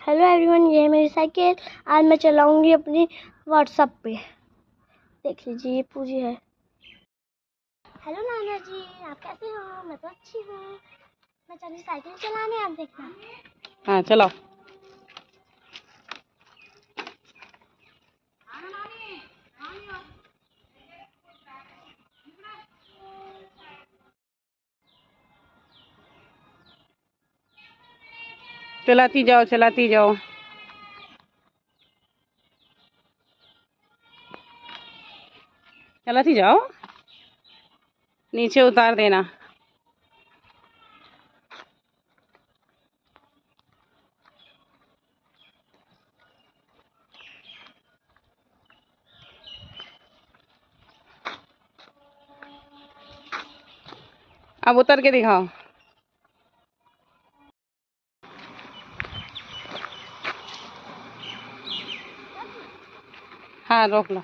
Hello everyone, ये है मेरी साइकिल। आज मैं चलाऊंगी अपनी व्हाट्सएप पे। देख लीजिए, ये पूजी है। हेलो नाना जी, आप कैसे हो? मैं तो अच्छी हूँ। मैं चली साइकिल चलाने, आप देखना। हाँ चलाओ। चलाती जाओ चलाती जाओ। चलाती जाओ, नीचे उतार देना। अब उतर के दिखाओ। हाँ रोक लो।